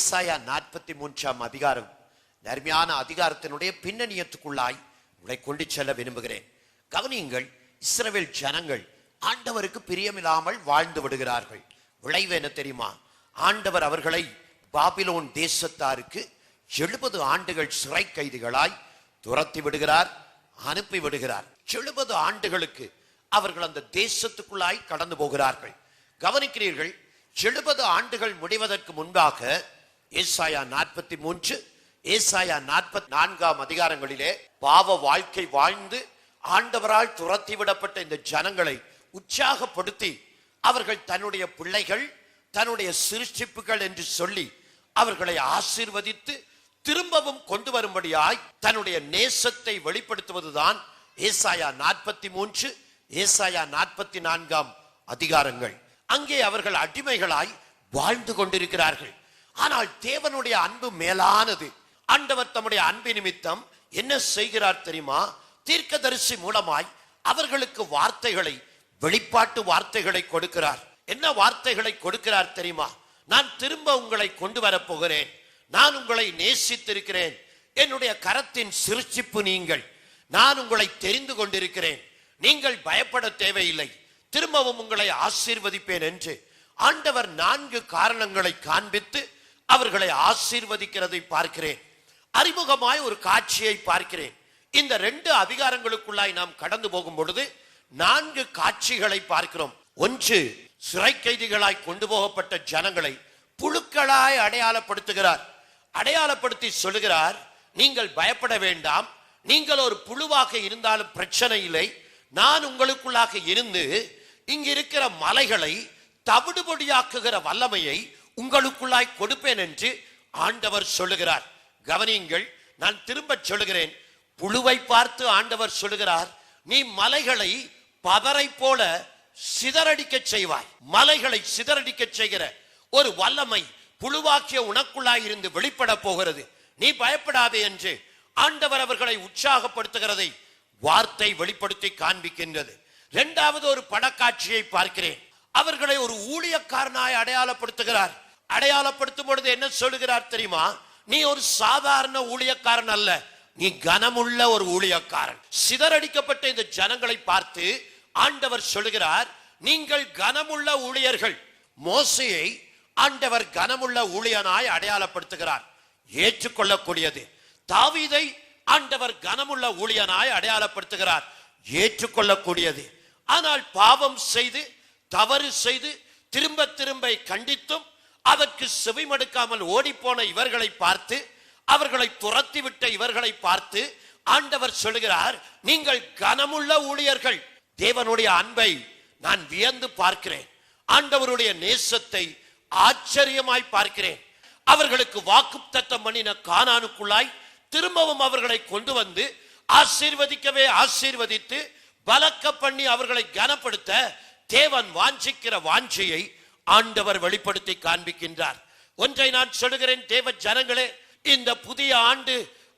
ஏசாயா 43 அதிகாரம், அருமையான அதிகாரத்தினுடைய பின்னணியத்துக்குள்ளாய் உங்களை கொண்டு செல்ல விரும்புகிறேன். கவனியுங்கள், இஸ்ரவேல் ஜனங்கள் ஆண்டவருக்கு பிரியமில்லாமல் வாழ்ந்து விடுகிறார்கள். விளைவு என்ன தெரியுமா? ஆண்டவர் அவர்களை பாபிலோன் தேசத்தாருக்கு 70 ஆண்டுகள் சிறை கைதிகளாய் துரத்தி விடுகிறார், அனுப்பி விடுகிறார். 70 ஆண்டுகளுக்கு அவர்கள் அந்த தேசத்துக்குள்ளாய் கடந்து போகிறார்கள். கவனிக்கிறீர்கள், 70 ஆண்டுகள் முடிவதற்கு முன்பாக ஏசாயா 43, ஏசாயா 44 அதிகாரங்களிலே பாவ வாழ்க்கை வாழ்ந்து ஆண்டவரால் துரத்தி விடப்பட்ட இந்த ஜனங்களை உற்சாகப்படுத்தி அவர்கள் தன்னுடைய பிள்ளைகள், தன்னுடைய சிருஷ்டிப்புகள் என்று சொல்லி அவர்களை ஆசீர்வதித்து திரும்பவும் கொண்டு வரும்படியாய் தன்னுடைய நேசத்தை வெளிப்படுத்துவதுதான் ஏசாயா 43, ஏசாயா 44 அதிகாரங்கள். அங்கே அவர்கள் அடிமைகளாய் வாழ்ந்து கொண்டிருக்கிறார்கள். ஆனால் தேவனுடைய அன்பு மேலானது. ஆண்டவர் தம்முடைய அன்பு நிமித்தம் என்ன செய்கிறார் தெரியுமா? தீர்க்கதரிசி மூலமாய் அவர்களுக்கு வார்த்தைகளை, வெளிப்பாட்டு வார்த்தைகளை கொடுக்கிறார். என்ன வார்த்தைகளை கொடுக்கிறார் தெரியுமா? நான் திரும்ப உங்களை கொண்டு வரப்போகிறேன், நான் உங்களை நேசித்திருக்கிறேன், என்னுடைய கரத்தின் சிருஷ்டிப்பு நீங்கள், நான் உங்களை தெரிந்து கொண்டிருக்கிறேன், நீங்கள் பயப்பட தேவையில்லை, திரும்பவும் உங்களை ஆசீர்வதிப்பேன் என்று ஆண்டவர் 4 காரணங்களை காண்பித்து அவர்களை ஆசீர்வதிக்கிறதை பார்க்கிறேன். அறிமுகமாய் ஒரு காட்சியை பார்க்கிறேன். இந்த 2 அதிகாரங்களுக்குள்ளாய் நாம் கடந்து போகும் பொழுது 4 காட்சிகளை பார்க்கிறோம். ஒன்று, சிறை கைதிகளாய் கொண்டு போகப்பட்ட ஜனங்களை புழுக்களாய் அடையாளப்படுத்துகிறார். அடையாளப்படுத்தி சொல்லுகிறார், நீங்கள் பயப்பட வேண்டாம், நீங்கள் ஒரு புழுவாக இருந்தாலும் பிரச்சனை இல்லை, நான் உங்களுக்குள்ளாக இருந்து இங்கு இருக்கிற மலைகளை தவிடுபொடியாக்குகிற வல்லமையை உங்களுக்குள்ளாய் கொடுப்பேன் என்று ஆண்டவர் சொல்லுகிறார். கவனியுங்கள், நான் திரும்ப சொல்லுகிறேன், புழுவை பார்த்து ஆண்டவர் சொல்லுகிறார், நீ மலைகளை பதரை போல சிதறடிக்க செய்வாய். மலைகளை சிதறடிக்க செய்கிற ஒரு வல்லமை புழுவாக்கிய உனக்குள்ளாய் இருந்து வெளிப்பட போகிறது, நீ பயப்படாதே என்று ஆண்டவர் அவர்களை உற்சாகப்படுத்துகிறதை வார்த்தை வெளிப்படுத்தி காண்பிக்கின்றது. 2வது ஒரு படக்காட்சியை பார்க்கிறேன். அவர்களை ஒரு ஊழியக்காரனாய் அடையாளப்படுத்துகிறார். அடையாளப்படுத்தும் பொழுது என்ன சொல்லுகிறார் தெரியுமா? நீ ஒரு சாதாரண ஊழியக்காரன் அல்ல, நீ கனமுள்ள ஒரு ஊழியக்காரன். சிதறடிக்கப்பட்ட இந்த ஜனங்களை பார்த்து ஆண்டவர் சொல்லுகிறார், நீங்கள் கனமுள்ள ஊழியர்கள். மோசேயை ஆண்டவர் கனமுள்ள ஊழியனாய் அடையாளப்படுத்துகிறார், ஏற்றுக்கொள்ளக்கூடியது. தாவீதை ஆண்டவர் கனமுள்ள ஊழியனாய் அடையாளப்படுத்துகிறார், ஏற்றுக்கொள்ளக்கூடியது. ஆனால் பாவம் செய்து, தவறு செய்து, திரும்ப திரும்ப கண்டித்தும் அதற்கு செவிமடுக்காமல் ஓடிப்போன இவர்களை பார்த்து, அவர்களை துரத்தி விட்ட இவர்களை பார்த்து ஆண்டவர் சொல்லுகிறார், நீங்கள் கனமுள்ள ஊழியர்கள். தேவனுடைய அன்பை நான் வியந்து பார்க்கிறேன், ஆண்டவருடைய நேசத்தை ஆச்சரியமாய் பார்க்கிறேன். அவர்களுக்கு வாக்குத்தத்தம் பண்ணின கானானுக்குள்ளாய் திரும்பவும் அவர்களை கொண்டு வந்து ஆசீர்வதிக்கவே ஆசீர்வதித்து பலக்க பண்ணி அவர்களை கனப்படுத்த தேவன் வாஞ்சிக்கிற வாஞ்சையை ஆண்டவர் வெளிப்படுத்தி காண்பிக்கின்றார். ஒன்றை நான் சொல்லுகிறேன், தேவ ஜனங்களே, இந்த புதிய ஆண்டு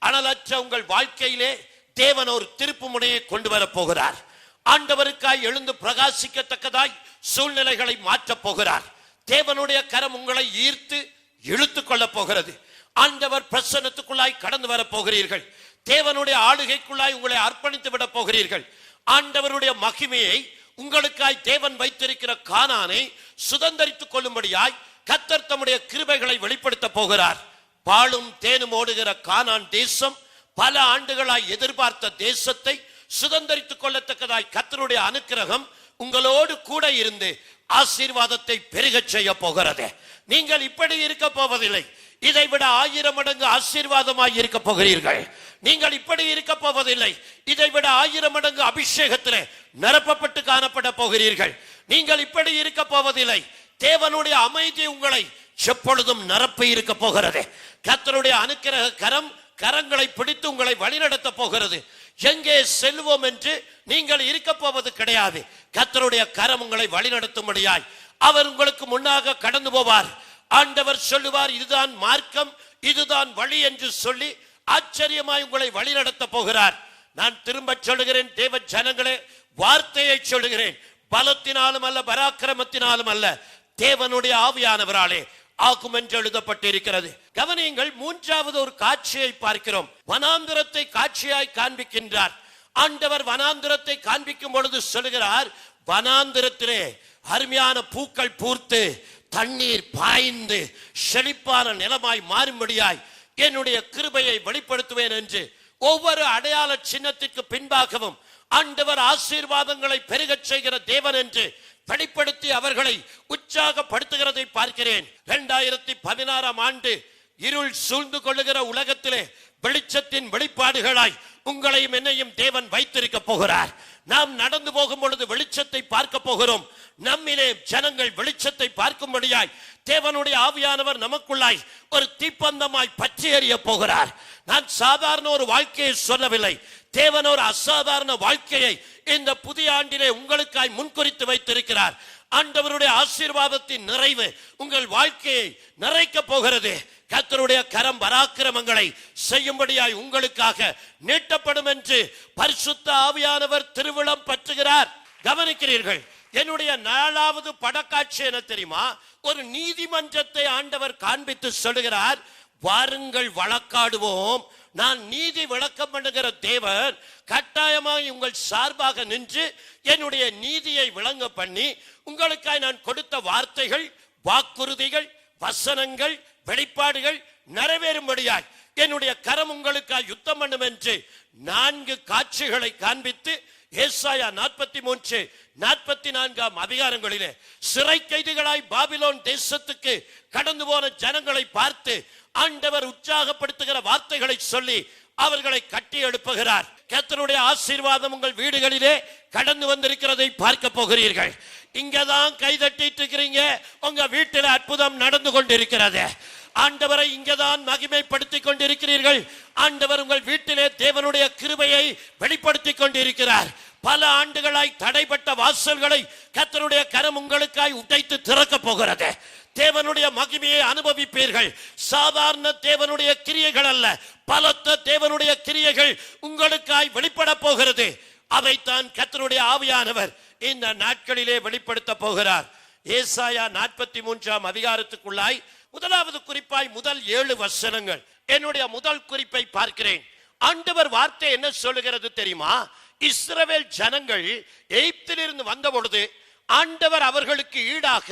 அனலற்ற உங்கள் வாழ்க்கையிலே தேவன் ஒரு திருப்பு முனையை கொண்டு வரப் போகிறார். ஆண்டவருக்காய் எழுந்து பிரகாசிக்கத்தக்கதாய் சூழ்நிலைகளை மாற்றப் போகிறார். தேவனுடைய கரம் உங்களை ஈர்த்து இழுத்துக் கொள்ளப் போகிறது. ஆண்டவர் பிரசன்னத்துக்குள்ளாய் கடந்து வரப் போகிறீர்கள். தேவனுடைய ஆளுகைக்குள்ளாய் உங்களை அர்ப்பணித்து விட போகிறீர்கள். ஆண்டவருடைய மகிமையை, உங்களுக்காய் தேவன் வைத்திருக்கிற கானானை சுதந்தரித்துக் கொள்ளும்படியாய் கர்த்தர் தம்முடைய கிருபைகளை வெளிப்படுத்த போகிறார். பாலும் தேனும் ஓடுகிற கானான் தேசம், பல ஆண்டுகளாய் எதிர்பார்த்த தேசத்தை சுதந்தரித்துக் கொள்ளத்தக்கதாய் கர்த்தருடைய அனுக்கிரகம் உங்களோடு கூட இருந்து ஆசீர்வாதத்தை பெருகச் செய்ய போகிறது. நீங்கள் இப்படி இருக்க போவதில்லை, இதைவிட 1000 மடங்கு ஆசீர்வாதமாய் இருக்க போகிறீர்கள். நீங்கள் இப்படி இருக்க போவதில்லை, இதைவிட 1000 மடங்கு அபிஷேகத்திலே நிரப்பப்பட்டு காணப்பட போகிறீர்கள். நீங்கள் இப்படி இருக்க போவதில்லை, தேவனுடைய அமைதி உங்களை எப்பொழுதும் நிரப்பி இருக்க போகிறது. கர்த்தருடைய அனுக்கிரக கரங்களை பிடித்து உங்களை வழிநடத்த போகிறது. எங்கே செல்வோம் என்று நீங்கள் இருக்க போவது கிடையாது. கர்த்தருடைய கரம் உங்களை வழிநடத்தும்படியாய் அவர் உங்களுக்கு முன்னாக கடந்து போவார். ஆண்டவர் சொல்லுவார், இதுதான் மார்க்கம், இதுதான் வழி என்று சொல்லி ஆச்சரியமாய் உங்களை வழிநடத்த போகிறார். நான் திரும்ப சொல்லுகிறேன், தேவ ஜனங்களே, வார்த்தையை சொல்லுகிறேன், பலத்தினாலும் அல்ல, பராக்கிரமத்தினாலும் அல்ல, தேவனுடைய ஆவியானவராலே ஆகும் என்று எழுதப்பட்டிருக்கிறது. கவனியுங்கள், மூன்றாவது ஒரு காட்சியை பார்க்கிறோம். வனாந்திரத்தை காட்சியாய் காண்பிக்கின்றார் ஆண்டவர். வனாந்திரத்தை காண்பிக்கும் பொழுது சொல்கிறார், வனாந்திரத்திலே அருமையான பூக்கள் பூர்த்து தண்ணீர் பாய்ந்து செழிப்பான நிலமாய் மாறும்படியாய் என்னுடைய கிருபையை வெளிப்படுத்துவேன் என்று ஒவ்வொரு அடையாள சின்னத்திற்கு பின்பாகவும் ஆண்டவர் ஆசீர்வாதங்களை பெருகச் செய்கிற தேவன் என்று வெளிப்படுத்தி அவர்களை உற்சாகப்படுத்துகிறதை பார்க்கிறேன். 2016 ஆண்டு இருள் சூழ்ந்து கொள்ளுகிற உலகத்திலே வெளிச்சத்தின் வெளிப்பாடுகளாய் உங்களையும் என்னையும் தேவன் வைத்திருக்க போகிறார். நாம் நடந்து போகும் பொழுது வெளிச்சத்தை பார்க்க போகிறோம். நம்மிலே ஜனங்கள் வெளிச்சத்தை பார்க்கும்படியாய் தேவனுடைய ஆவியானவர் நமக்குள்ளாய் ஒரு தீப்பந்தமாய் பற்றி எறிய போகிறார். நான் சாதாரண ஒரு வாழ்க்கையை சொல்லவில்லை. தேவன் ஒரு அசாதாரண வாழ்க்கையை இந்த புதிய ஆண்டிலே உங்களுக்காய் முன்குறித்து வைத்திருக்கிறார். ஆண்டவருடைய ஆசீர்வாதத்தின் நிறைவு உங்கள் வாழ்க்கையை நிறைக்க போகிறது. கர்த்தருடைய கரம் பராக்கிரமங்களை செய்யும்படியாய் உங்களுக்காக நீட்டப்படும் என்று பரிசுத்த ஆவியானவர் திருவிழம் பற்றுகிறார். கவனிக்கிறீர்கள், என்னுடைய 4வது படக்காட்சி என்ன தெரியுமா? ஒரு நீதிமன்றத்தை ஆண்டவர் காண்பித்து சொல்லுகிறார், வாருங்கள் வழக்காடுவோம். நான் நீதி விளக்கம் பண்ணுகிற தேவன் கட்டாயமாக உங்கள் சார்பாக நின்று என்னுடைய நீதியை விளங்க பண்ணி உங்களுக்காய் நான் கொடுத்த வார்த்தைகள், வாக்குறுதிகள், வசனங்கள், வெளிப்பாடுகள் நிறைவேறும்படியாய் என்னுடைய கரம் உங்களுக்காய் யுத்தம் பண்ணும் என்று 4 காட்சிகளை காண்பித்து ஏசாயா 43, 44 அதிகாரங்களிலே சிறை கைதிகளாய் பாபிலோன் தேசத்துக்கு கடந்து போன ஜனங்களை பார்த்து ஆண்டவர் உற்சாகப்படுத்துகிற வார்த்தைகளை சொல்லி அவர்களை கட்டி எழுப்புகிறார். கர்த்தருடைய ஆசீர்வாதம் உங்கள் வீடுகளிலே கடந்து வந்திருக்கிறதை பார்க்க போகிறீர்கள். இங்கதான் கைதட்டிட்டு இருக்கிறீங்க, உங்க வீட்டில் அற்புதம் நடந்து கொண்டிருக்கிறது. ஆண்டவரை இங்கதான் மகிமைப்படுத்திக் கொண்டிருக்கிறீர்கள். ஆண்டவர் உங்கள் வீட்டிலே தேவனுடைய கிருபையை வெளிப்படுத்திக் கொண்டிருக்கிறார். பல ஆண்டுகளாய் தடைப்பட்ட வாசல்களை கர்த்தருடைய கரம் உங்களுக்காய் உடைத்து திறக்க போகிறது. தேவனுடைய மகிமையை அனுபவிப்பீர்கள். சாதாரண தேவனுடைய கிரியைகள் அல்ல, பலத்த தேவனுடைய கிரியைகள் உங்களுக்காய் வெளிப்பட போகிறது. அதைத்தான் கர்த்தருடைய ஆவியானவர் இந்த நாட்களிலே வெளிப்படுத்த போகிறார். ஏசாயா 43 அதிகாரத்துக்குள்ளாய் முதலாவது குறிப்பாய் முதல் 7 வசனங்கள். என்னுடைய முதல் குறிப்பை பார்க்கிறேன். ஆண்டவர் வார்த்தை என்ன சொல்லுகிறது தெரியுமா? இஸ்ரவேல் ஜனங்கள் எகிப்திலிருந்து வந்த பொழுது ஆண்டவர் அவர்களுக்கு ஈடாக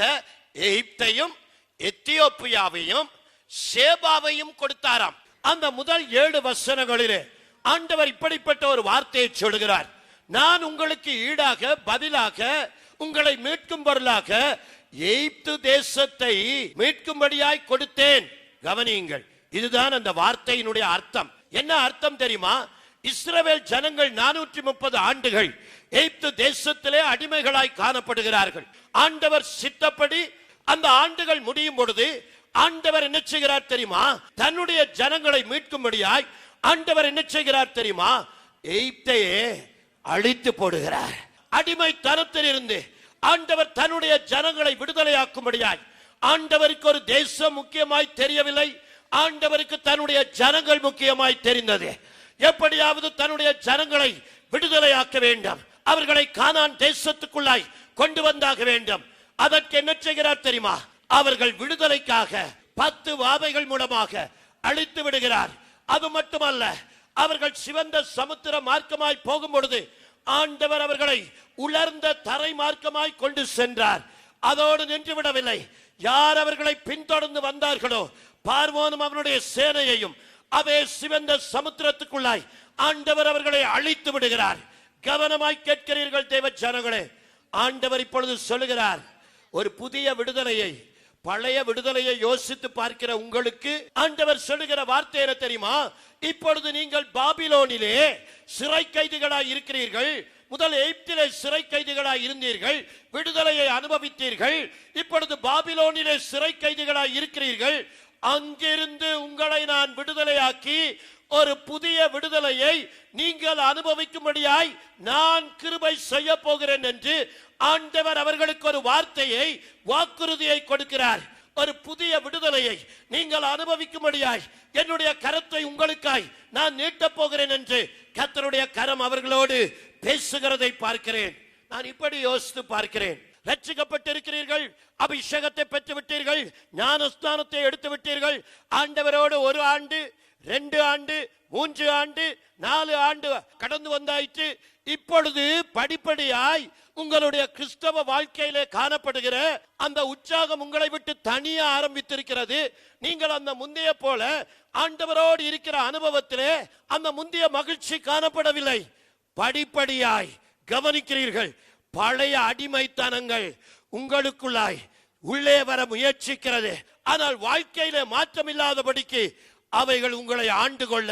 எகிப்தையும் எத்தியோப்பியாவையும் சேபாவையும் கொடுத்தாராம். அந்த முதல் 7 வசனங்களிலே ஆண்டவர் இப்படிப்பட்ட ஒரு வார்த்தையை சொல்கிறார், நான் உங்களுக்கு ஈடாக பதிலாக உங்களை மீட்கும் பொருளாக எகிப்து தேசத்தை மீட்கும்படியாய் கொடுத்தேன். கவனியுங்கள், இதுதான் அந்த வார்த்தையினுடைய அர்த்தம். என்ன அர்த்தம் தெரியுமா? இஸ்ரவேல் ஜனங்கள் 430 ஆண்டுகள் எகிப்து தேசத்திலே அடிமைகளாய் காணப்படுகிறார்கள். ஆண்டவர் சித்தப்படி அந்த ஆண்டுகள் முடியும் பொழுது ஆண்டவர் என்ன செய்கிறார் தெரியுமா? தன்னுடைய ஜனங்களை மீட்கும்படியாய் ஆண்டவர் என்ன செய்கிறார் தெரியுமா? எகிப்தையே அழித்து போடுகிறார். அடிமைத்தனத்தில் இருந்து ஆண்டவர் தன்னுடைய ஜனங்களை விடுதலையாக்கும்படியாய் ஆண்டவருக்கு ஒரு தேசம் முக்கியமாய் தெரியவில்லை, ஆண்டவருக்கு தன்னுடைய ஜனங்கள் முக்கியமாய் தெரிந்தது. எப்படியாவது தன்னுடைய ஜனங்களை விடுதலையாக்க வேண்டும், அவர்களை கானான் தேசத்துக்குள்ளாய் கொண்டு வந்தாக வேண்டும். அதற்கு என்ன செய்கிறார் தெரியுமா? அவர்கள் விடுதலைக்காக 10 வாதைகள் மூலமாக அழித்து விடுகிறார். அது மட்டுமல்ல, அவர்கள் சிவந்த சமுத்திர மார்க்கமாய் போகும் பொழுது ஆண்டவர் அவர்களை உலர்ந்த தரை மார்க்கமாய் கொண்டு சென்றார். அதோடு நின்று விடவில்லை. யார் அவர்களை பின்தொடர்ந்து வந்தார்களோ பார்வோனும் அவனுடைய சேனையையும் அதே சிவந்த சமுத்திரத்துக்குள்ளாய் ஆண்டவர் அவர்களை அழித்து விடுகிறார். கவனமாய் கேட்கிறீர்கள் தேவ ஜனங்களே, ஆண்டவர் இப்பொழுது சொல்லுகிறார், ஒரு புதிய விடுதலையை, பழைய விடுதலையை யோசித்து பார்க்கிற உங்களுக்கு ஆண்டவர் சொல்லுகிற வார்த்தை என்ன தெரியுமா? இப்பொழுது நீங்கள் பாபிலோனிலே சிறை கைதிகளாய் இருக்கிறீர்கள். முதல் எகிப்திலே சிறை கைதிகளாய் இருந்தீர்கள், விடுதலையை அனுபவித்தீர்கள். இப்பொழுது பாபிலோனிலே சிறை கைதிகளாய் இருக்கிறீர்கள். அங்கிருந்து உங்களை நான் விடுதலையாக்கி ஒரு புதிய விடுதலையை நீங்கள் அனுபவிக்கும்படியாய் நான் கிருபை செய்ய போகிறேன் என்று ஆண்டவர் அவர்களுக்கு ஒரு வார்த்தையை, வாக்குறுதியை கொடுக்கிறார். ஒரு புதிய விடுதலையை நீங்கள் அனுபவிக்கும்படியாய் என்னுடைய கரத்தை உங்களுக்காய் நான் நீட்டப் போகிறேன் என்று கர்த்தருடைய கரம் அவர்களோடு பேசுகிறதை பார்க்கிறேன். நான் இப்படி யோசித்து பார்க்கிறேன், ரட்சிக்கப்பட்டிருக்கிறீர்கள், அபிஷேகத்தை பெற்று விட்டீர்கள், ஞானஸ்நானத்தை எடுத்து விட்டீர்கள். ஆண்டவரோடு 1 ஆண்டு, 2 ஆண்டு, 3 ஆண்டு, 4 ஆண்டு கடந்து வந்தாயிற்று. இப்பொழுது படிப்படியாய் உங்களுடைய கிறிஸ்தவ வாழ்க்கையிலே காணப்படுகிற அந்த உற்சாகம் உங்களை விட்டு தனிய ஆரம்பித்திருக்கிறது. நீங்கள் அந்த முந்தைய போல ஆண்டவரோடு இருக்கிற அனுபவத்திலே அந்த முந்தைய மகிழ்ச்சி காணப்படவில்லை. படிப்படியாய் கவனிக்கிறீர்கள், பழைய அடிமைத்தனங்கள் உங்களுக்குள்ளாய் உள்ளே வர முயற்சிக்கிறது. ஆனால் வாழ்க்கையிலே மாற்றம் இல்லாதபடிக்கு அவைகள் உங்களை ஆண்டு கொள்ள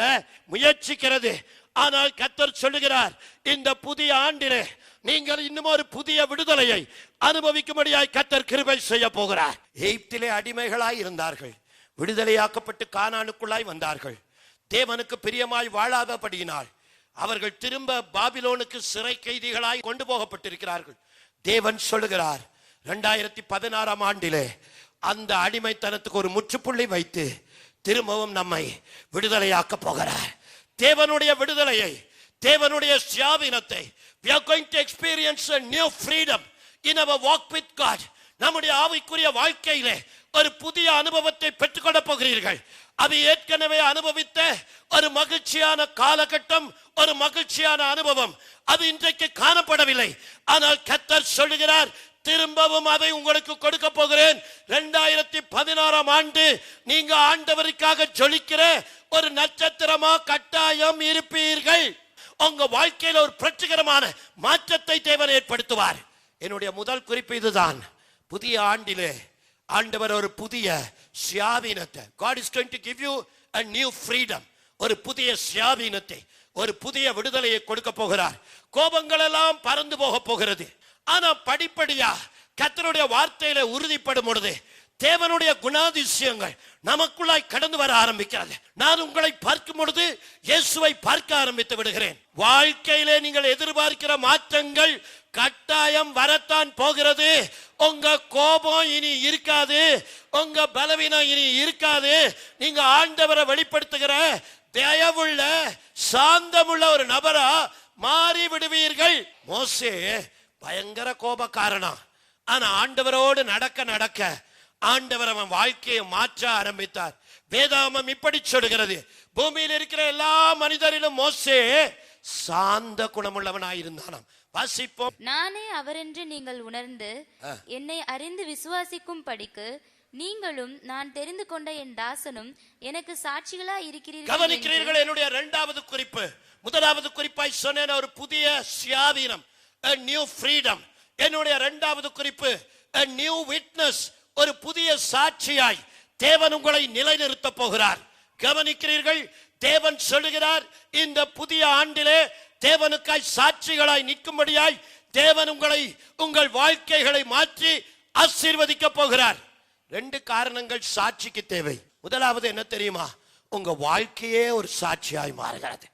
முயற்சிக்கிறது. ஆனால் கர்த்தர் சொல்லுகிறார், இந்த புதிய ஆண்டிலே நீங்கள் இன்னும் ஒரு புதிய விடுதலையை அனுபவிக்கும்படியாய் கர்த்தர் கிருபை செய்ய போகிறார். எகிப்திலே அடிமைகளாய் இருந்தார்கள், விடுதலையாக்கப்பட்டு கானானுக்குள்ளாய் வந்தார்கள். தேவனுக்கு பிரியமாய் வாழாதபடியினால் அவர்கள் திரும்ப பாபிலோனுக்கு சிறை கைதிகளாய் கொண்டு போகப்பட்டிருக்கிறார்கள். தேவன் சொல்லுகிறார், 2016 ஆண்டிலே அந்த அடிமைத்தனத்துக்கு ஒரு முற்றுப்புள்ளி வைத்து திரும்பவும் நம்மை விடுதலையாக்க போகிறார். தேவனுடைய விடுதலையை, தேவனுடைய சுயாதீனத்தை, we are going to experience a new freedom in our walk with God. நம்முடைய ஆவிக்குரிய வாழ்க்கையிலே ஒரு புதிய அனுபவத்தை பெற்றுக்கொள்ள போகிறீர்கள். அது ஏற்கனவே அனுபவித்த ஒரு மகிழ்ச்சியான காலகட்டம், ஒரு மகிழ்ச்சியான அனுபவம் அது இன்றைக்கு காணப்படவில்லை. ஆனால் கர்த்தர் சொல்லுகிறார், திரும்பவும் அதை உங்களுக்கு கொடுக்க போகிறேன். 2016 ஆண்டு நீங்க ஆண்டவருக்காக ஜொலிக்கிற ஒரு நட்சத்திரமா கட்டாயம் இருப்பீர்கள். உங்க வாழ்க்கையில ஒரு பிரச்சகரமான மாற்றத்தை தேவன் ஏற்படுத்துவார். என்னுடைய முதல் குறிப்பு இதுதான். புதிய ஆண்டிலே ஆண்டவர் ஒரு புதிய சுயாதீனத்தை, God is going to give you a new freedom, ஒரு புதிய சுயாதீனத்தை, ஒரு புதிய விடுதலையை கொடுக்க போகிறார். கோபங்கள் எல்லாம் பறந்து போக போகிறது. ஆனா படிப்படியா கர்த்தருடைய வார்த்தையில உறுதிப்படும் பொழுது தேவனுடைய குணாதிசயங்கள் நமக்குள்ளாய் கடந்து வர ஆரம்பிக்கிறது. நான் உங்களை பார்க்கும் பொழுது இயேசுவை பார்க்க ஆரம்பித்து விடுகிறேன். வாழ்க்கையிலே நீங்கள் எதிர்பார்க்கிற மாற்றங்கள் கட்டாயம் வரத்தான் போகிறது. உங்க கோபம் இனி இருக்காது, உங்க பலவீனம் இனி இருக்காது. நீங்க ஆண்டவரை வெளிப்படுத்துகிற தயவுள்ள சாந்தமுள்ள ஒரு நபரா மாறி விடுவீர்கள். மோசே பயங்கர கோபக்காரனா, ஆனா ஆண்டவரோடு நடக்க நடக்க ஆண்டவர் அவன் வாழ்க்கையை மாற்ற ஆரம்பித்தார். வேதாகமம் இப்படி சொல்கிறது, பூமியில் இருக்கிற எல்லா மனிதரிலும் மோசே சாந்த குணமுள்ளவனாயிருந்தானாம். வாசிப்போம். நானே அவரென்று நீங்கள் உணர்ந்து என்னை அறிந்து விசுவாசிக்கும் படிக்கு நீங்களும் நான் தெரிந்து கொண்ட என் தாசனும் எனக்கு சாட்சிகளா இருக்கிறீர்கள். கவனிக்கிறீர்கள்? என்னுடைய 2வது குறிப்பு. முதலாவது குறிப்பாய் சொன்னேன், ஒரு புதிய சுயாதீனம், a new freedom. என்னுடைய 2வது குறிப்பு, a new witness, ஒரு புதிய சாட்சியாய் தேவன் உங்களை நிலைநிறுத்த போகிறார். கவனிக்கிறீர்கள்? தேவன் சொல்லுகிறார், இந்த புதிய ஆண்டிலே தேவனுக்காய் சாட்சிகளாய் நிற்கும்படியாய் தேவன் உங்களை, உங்கள் வாழ்க்கைகளை மாற்றி ஆசீர்வதிக்க போகிறார். 2 காரணங்கள் சாட்சிக்கு தேவை. முதலாவது என்ன தெரியுமா? உங்க வாழ்க்கையே ஒரு சாட்சியாய் மாறுகிறது.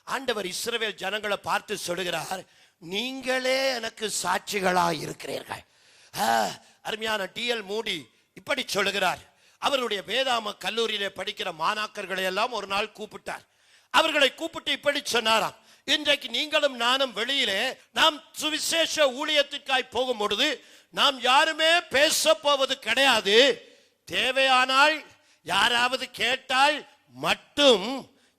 ஆண்டவர் இஸ்ரவேல் ஜனங்களை பார்த்து சொல்லுகிறார், நீங்களே எனக்கு சாட்சிகளாய் இருக்கிறீர்கள். அருமையான D.L. மூடி இப்படி சொல்லுகிறார். அவருடைய வேதாம கல்லூரியிலே படிக்கிற மாணாக்கர்களை எல்லாம் ஒரு நாள் கூப்பிட்டார். அவர்களை கூப்பிட்டு இப்படி சொன்னாராம், இன்றைக்கு நீங்களும் நானும் வெளியிலே நாம் சுவிசேஷ ஊழியத்திற்காய் போகும் பொழுது நாம் யாருமே பேச போவது கிடையாது. தேவையானால் யாராவது கேட்டால் மட்டும்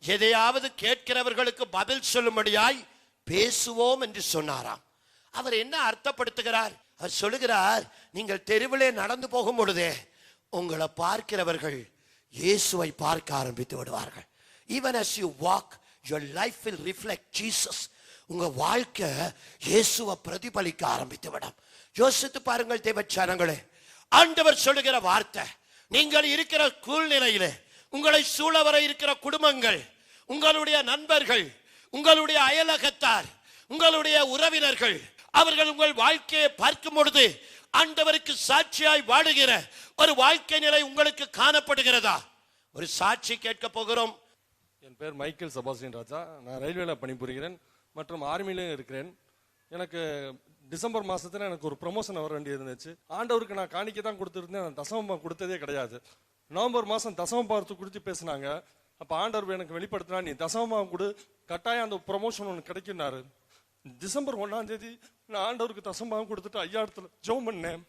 எதையாவது கேட்கிறவர்களுக்கு பதில் சொல்லும்படியாய் பேசுவோம் என்று சொன்னாராம். அவர் என்ன அர்த்தப்படுத்துகிறார்? அவர் சொல்லுகிறார், நீங்கள் தெருவிலே நடந்து போகும் பொழுதே உங்களை பார்க்கிறவர்கள் இயேசுவை பார்க்க ஆரம்பித்து விடுவார்கள். Even as you walk, your life will reflect Jesus. உங்க வாழ்க்கை இயேசுவை பிரதிபலிக்க ஆரம்பித்து விடும். யோசித்து பாருங்கள் தேவ ஜனங்களே, ஆண்டவர் சொல்லுகிற வார்த்தை, நீங்கள் இருக்கிற சூழ்நிலையிலே, உங்களை சூழ வர இருக்கிற குடும்பங்கள், உங்களுடைய நண்பர்கள், உங்களுடைய அயலகத்தார், உங்களுடைய உறவினர்கள், அவர்கள் உங்கள் வாழ்க்கையை பார்க்கும் பொழுது ஆண்டவருக்கு சாட்சியாய் வாழுகிற ஒரு வாழ்க்கை நிலை உங்களுக்கு காணப்படுகிறதா? ஒரு சாட்சி கேட்க போகிறோம். என் பேர் மைக்கேல் செபாஸ்டியன் ராஜா. நான் ரயில்வேல பணிபுரிகிறேன் மற்றும் ஆர்மிலையும் இருக்கிறேன். எனக்கு டிசம்பர் மாசத்துல எனக்கு ஒரு ப்ரமோஷன் வர வேண்டி இருந்துச்சு. ஆண்டவருக்கு நான் காணிக்கை தான் கொடுத்துருந்தேன், நான் தசமம் கொடுத்ததே கிடையாது. நவம்பர் மாசம் தசமம் பார்த்து குறித்து பேசினாங்க. அப்ப ஆண்டவர் எனக்கு வெளிப்படுத்தினா, நீ தசமமாக கொடு, கட்டாயம் அந்த ப்ரமோஷன் உனக்கு கிடைக்கும்னாரு. டிசம்பர் 1ஆம் தேதி நான் ஆண்டவருக்கு தசம்பாகம் கொடுத்துட்டு ஐயா இடத்துல ஜெபம் பண்ணேன்.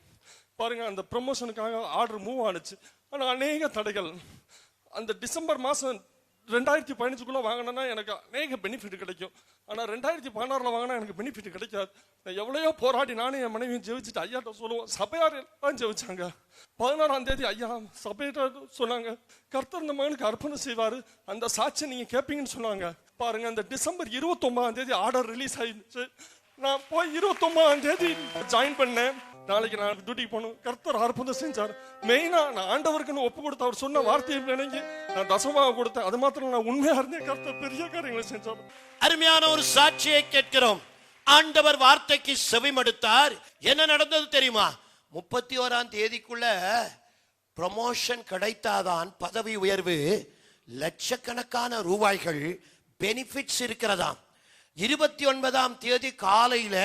பாருங்க, அந்த ப்ரமோஷனுக்காக ஆர்டர் மூவ் ஆனிச்சு. ஆனால் அநேக தடைகள். அந்த டிசம்பர் மாதம் 2015 வாங்கினா எனக்கு அநேக பெனிஃபிட் கிடைக்கும். ஆனால் 2016 வாங்கினா எனக்கு பெனிஃபிட் கிடைக்காது. நான் எவ்வளையோ போராடி நானும் என் மனைவியும் ஜெயிச்சுட்டு ஐயாட்ட சொல்லுவோம். சபையார் எல்லாம் ஜெயிச்சாங்க. 16ஆம் தேதி ஐயா சபையிட்ட சொன்னாங்க, கர்த்தர் இந்த மகனுக்கு அர்ப்பணம் செய்வாரு, அந்த சாட்சியை நீங்க கேட்பீங்கன்னு சொன்னாங்க. பாருங்க, அந்த டிசம்பர் 29ஆம் தேதி ஆர்டர் ரிலீஸ் ஆயிடுச்சு. நான் போய் 29ஆம் தேதி ஜாயின் பண்ணேன். நாளைக்கு நான் டியூட்டிக்கு போகணும். கர்த்தர் அற்புதம் செஞ்சார். மெயினா நான் ஆண்டவருக்குன்னு ஒப்பு கொடுத்து அவர் சொன்ன வார்த்தையை நினைங்க நான் தசமாக கொடுத்தேன். அது மாத்திரம் நான் உண்மையா இருந்தேன். கர்த்தர் பெரிய காரியங்களை செஞ்சார். அருமையான ஒரு சாட்சியை கேட்கிறோம். ஆண்டவர் வார்த்தைக்கு செவிமடுத்தார். என்ன நடந்தது தெரியுமா? 31ஆம் தேதிக்குள்ள ப்ரமோஷன் கிடைத்தாதான் பதவி உயர்வு, லட்சக்கணக்கான ரூபாய்கள் பெனிஃபிட்ஸ் இருக்கிறதாம். 29ஆம் தேதி காலையில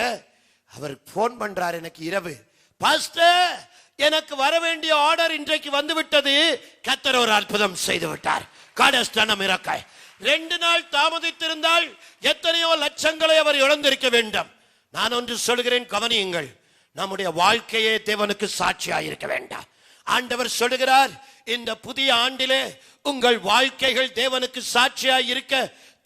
அவர் போன் பண்றார் எனக்கு இரவு, பாஸ்டர் எனக்கு வர வேண்டிய ஆர்டர் இன்றைக்கு வந்து விட்டது, கர்த்தர் ஒரு அற்புதம் செய்து விட்டார். காடஸ்டானம் இறக்காய் 2 நாள் தாமதித்திருந்தால் எத்தனையோ லட்சங்களை அவர் இழந்திருக்க வேண்டும். நான் ஒன்று சொல்கிறேன், கவனியுங்கள். நம்முடைய வாழ்க்கையே தேவனுக்கு சாட்சியாயிருக்க வேண்டாம். ஆண்டவர் சொல்லுகிறார், இந்த புதிய ஆண்டிலே உங்கள் வாழ்க்கைகள் தேவனுக்கு சாட்சியாய் இருக்க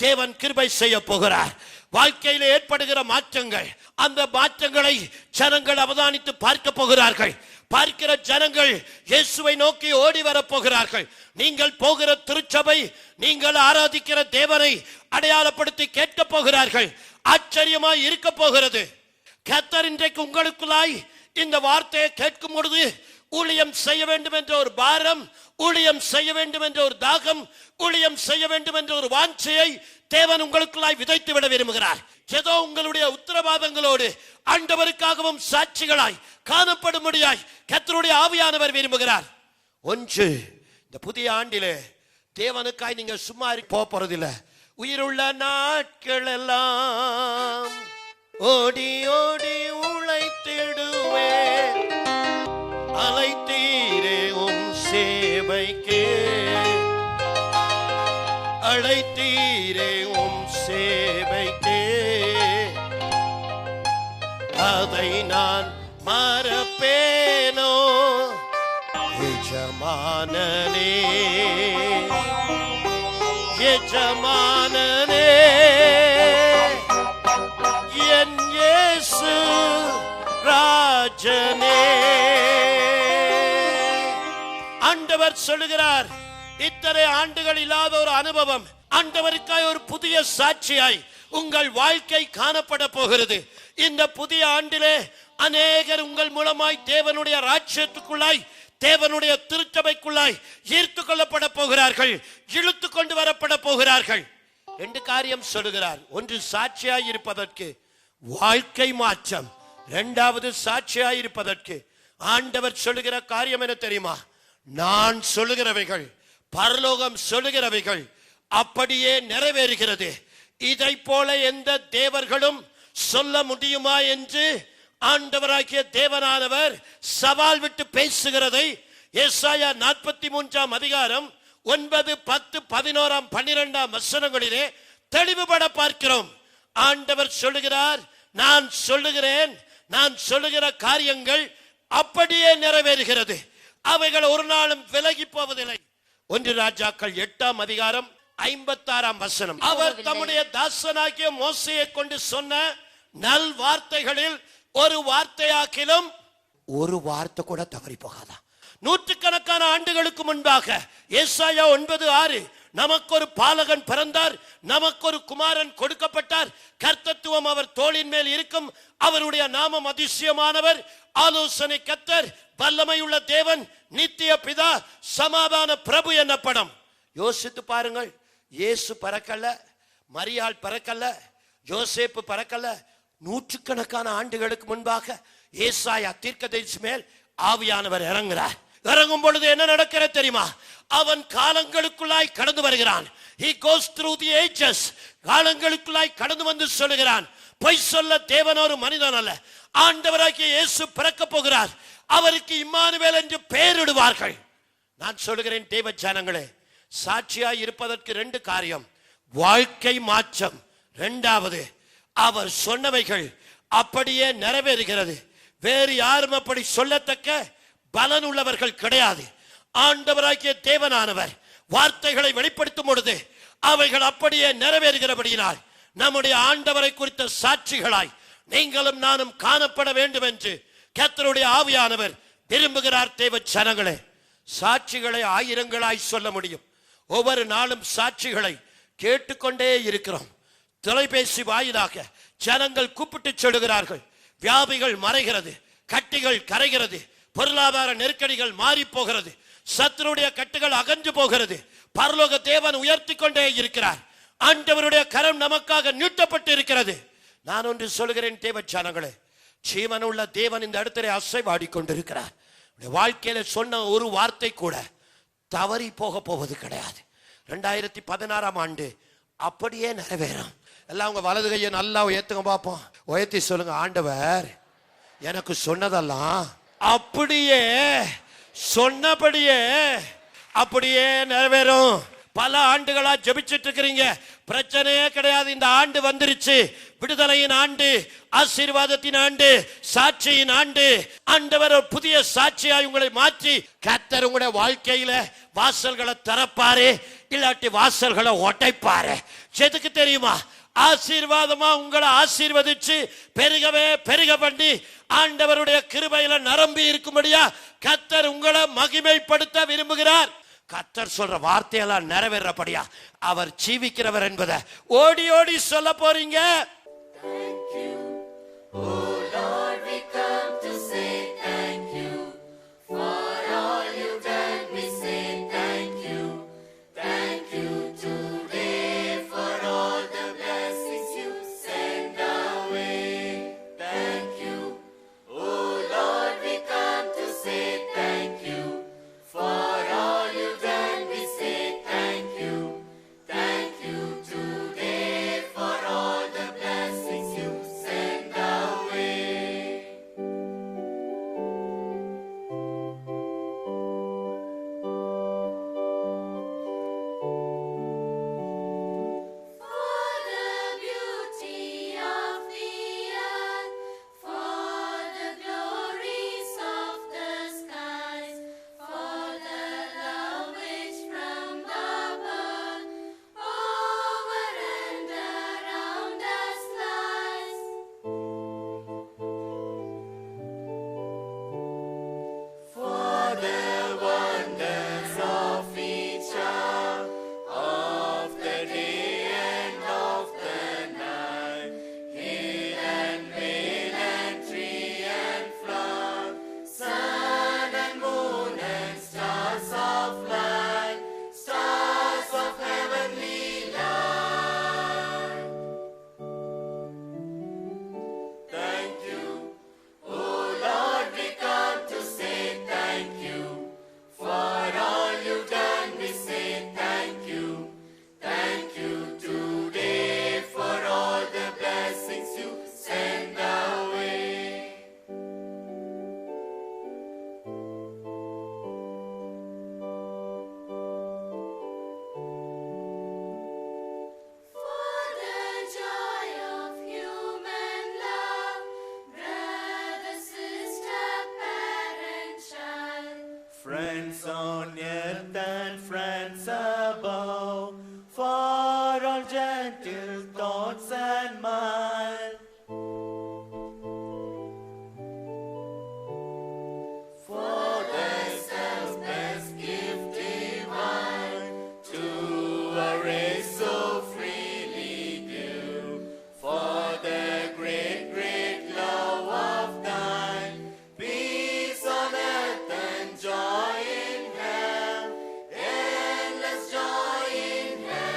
தேவன் கிருபை செய்ய போகிறார். வாழ்க்கையில் ஏற்படுகிற மாற்றங்கள், அந்த மாற்றங்களை ஜனங்கள் அவதானித்து பார்க்க போகிறார்கள். பார்க்கிற ஜனங்கள் இயேசுவை நோக்கி ஓடி வர போகிறார்கள். நீங்கள் போகிற திருச்சபை, நீங்கள் ஆராதிக்கிற தேவனை அடையாளப்படுத்தி கேட்க போகிறார்கள். ஆச்சரியமாய் இருக்க போகிறது. கர்த்தர் இன்றைக்கு உங்களுக்குள்ளாய் இந்த வார்த்தையை கேட்கும் பொழுது ஊழியம் செய்ய வேண்டும் என்ற ஒரு பாரம், ஊழியம் செய்ய வேண்டும் என்ற ஒரு தாகம், ஊழியம் செய்ய வேண்டும் என்ற ஒரு வாஞ்சையை தேவன் உங்களுக்குள்ளாய் விதைத்து விட விரும்புகிறார். ஏதோ உங்களுடைய உத்தரவாதங்களோடு ஆண்டவருக்காகவும் சாட்சிகளாய் காணப்படும்படியாய் கர்த்தருடைய ஆவியானவர் விரும்புகிறார். ஒன்று, இந்த புதிய ஆண்டிலே தேவனுக்காய் நீங்க சும்மா போக போறதில்லை. உயிருள்ள நாட்கள் எல்லாம் ஓடி ஓடி உழைத்திடுவே, அழைத்தீரே உம் சேவைக்கே, அழைத்தீரே உம் சேவைக்கே, அதை நான் மறப்பேனோ எஜமானனே, எஜமானனே, என் இயேசு ராஜனே. ஆண்டவர் சொல்லுகிறார், இத்தனை ஆண்டுகள் இல்லாத ஒரு அனுபவம், ஆண்டவருக்காய் ஒரு புதிய சாட்சியாய் உங்கள் வாழ்க்கை காணப்பட போகிறது. இந்த புதிய ஆண்டிலே அநேகர் உங்கள் மூலமாய் தேவனுடைய ராஜ்யத்துக்குள்ளாய், தேவனுடைய திருச்சபைக்குள்ளாய் ஈர்த்து கொள்ளப்பட போகிறார்கள், இழுத்து கொண்டு வரப்பட போகிறார்கள். 2 காரியம் சொல்லுகிறார். ஒன்று, சாட்சியாய் இருப்பதற்கு வாழ்க்கை மாற்றம். 2வது, சாட்சியாய் இருப்பதற்கு ஆண்டவர் சொல்லுகிற காரியம் என்ன தெரியுமா? நான் சொல்லுகிறவைகள், பரலோகம் சொல்லுகிறவைகள் அப்படியே நிறைவேறுகிறது. இதை போல எந்த தேவர்களும் சொல்ல முடியுமா என்று ஆண்டவராகிய தேவனானவர் சவால் விட்டு பேசுகிறதை ஏசாயா 43ஆம் அதிகாரம் 9, 10, 11, 12 வசனங்களிலே தெளிவுபட பார்க்கிறோம். ஆண்டவர் சொல்லுகிறார், நான் சொல்லுகிறேன், நான் சொல்லுகிற காரியங்கள் அப்படியே நிறைவேறுகிறது. அவைகள் ஒரு நாளும் விலகி போவதில்லை. 1 ராஜாக்கள் 8ஆம் அதிகாரம் 56ஆம் வசனம். அவர் தம்முடைய தாசனாகிய மோசேயை கொண்டு சொன்ன நல் வார்த்தைகளில் ஒரு வார்த்தையாக்கிலும் ஒரு வார்த்தை கூட தவறி போகாதா. நூற்றுக்கணக்கான ஆண்டுகளுக்கு முன்பாக ஏசாயா 9:6 நமக்கு ஒரு பாலகன் பிறந்தார், நமக்கு ஒரு குமாரன் கொடுக்கப்பட்டார், கர்த்தத்துவம் அவர் தோளின் மேல் இருக்கும், அவருடைய நாமம் அதிசயமானவர், ஆலோசனை கர்த்தர், வல்லமையுள்ள தேவன், நித்திய பிதா, சமாதான பிரபு என்னப்படும். யோசித்து பாருங்கள். இயேசு பறக்கல, மரியாள் பறக்கல, யோசேப்பு பறக்கல. நூற்றுக்கணக்கான ஆண்டுகளுக்கு முன்பாக ஏசாயா தீர்க்கதரிசி மேல் ஆவியானவர் இறங்குறார். இறங்கும் பொழுது என்ன நடக்கிறது தெரியுமா? அவன் காலங்களுக்குள்ளாய் கடந்து வருகிறான். He goes through the ages. காலங்களுக்குள்ளாய் கடந்து வந்து சொல்லுகிறான், பொய் சொல்ல தேவன் ஒரு மனிதன் அல்ல, ஆண்டவராகிய இயேசு பிறக்க போகிறார், அவருக்கு இம்மானுவேல் என்று பெயரிடுவார்கள். நான் சொல்லுகிறேன் தேவ ஜனங்களே, சாட்சியாய் இருப்பதற்கு 2 காரியம். வாழ்க்கை மாற்றம். 2வது, அவர் சொன்னவைகள் அப்படியே நிறைவேறுகிறது. வேறு யாரும் அப்படி சொல்லத்தக்க பலன் உள்ளவர்கள் கிடையாது. ஆண்டவராகிய தேவனானவர் வார்த்தைகளை வெளிப்படுத்தும் பொழுது அவைகள் அப்படியே நிறைவேறுகிறபடியினால் நம்முடைய ஆண்டவரை குறித்த சாட்சிகளாய் நீங்களும் நானும் காணப்பட வேண்டும் என்று கர்த்தருடைய ஆவியானவர் விரும்புகிறார். தேவ ஜனங்களே, சாட்சிகளை ஆயிரங்களாய் சொல்ல முடியும். ஒவ்வொரு நாளும் சாட்சிகளை கேட்டுக்கொண்டே இருக்கிறோம். தொலைபேசி வாயிலாக ஜனங்கள் கூப்பிட்டு சொல்லுகிறார்கள். வியாதிகள் மறைகிறது, கட்டிகள் கரைகிறது, பொருளாதார நெருக்கடிகள் மாறி போகிறது, சத்துருடைய கட்டுகள் அகன்று போகிறது. பரலோக தேவன் உயர்த்தி கொண்டே இருக்கிறார். ஆண்டவருடைய கரம் நமக்காக நீட்டப்பட்டு இருக்கிறது. நான் ஒன்று சொல்கிறேன் தேவ ஜனங்களே, ஜீவனுள்ள தேவன் இந்த இடத்திலே அசைவாடி கொண்டிருக்கிறார். வாழ்க்கையில சொன்ன ஒரு வார்த்தை கூட தவறி போவது கிடையாது. 2016 ஆண்டு அப்படியே நிறைவேறும். எல்லாம் உங்க வலது கையை நல்லா உயர்த்துங்க பார்ப்போம். உயர்த்தி சொல்லுங்க, ஆண்டவர் எனக்கு சொன்னதெல்லாம் அப்படியே சொன்னபடியே அப்படியே நிறைவேறும். பல ஆண்டுகளா ஜெபிச்சிட்டு இருக்கிறீங்க, பிரச்சனையே கிடையாது. இந்த ஆண்டு வந்துருச்சு, விடுதலையின் ஆண்டு, ஆசீர்வாதத்தின் ஆண்டு, சாட்சியின் ஆண்டு. ஆண்டவர் ஒரு புதிய சாட்சியாய் உங்களை மாற்றி கர்த்தர் உங்களுடைய வாழ்க்கையில வாசல்களை திறப்பாரு, இல்லாட்டி வாசல்களை ஒட்டைப்பாரு. எதுக்கு தெரியுமா? ஆசீர்வாதமா உங்களை ஆசீர்வதிச்சு பெருக பண்ணி ஆண்டவருடைய கிருபையில நிரம்பி இருக்கும்படியா கர்த்தர் உங்களை மகிமைப்படுத்த விரும்புகிறார். கர்த்தர் சொல்ற வார்த்தையெல்லாம் நிறைவேறபடியா அவர் ஜீவிக்கிறவர் என்பதை ஓடி ஓடி சொல்ல போறீங்க. Friends on earth and friends above, for all gentle thoughts and mild, for thyself best gift divine, to a race so freely due, for the great, great love of thine, peace on earth and joy in heaven, endless joy in heaven.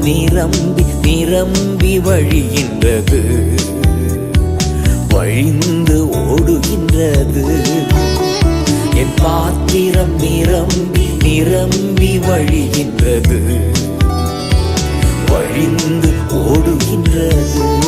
நிரம்பி நிரம்பி வழிகின்றது, வழிந்து ஓடுகின்றது. என் பாத்திரம் நிரம்பி நிரம்பி வழிகின்றது, வழிந்து ஓடுகின்றது.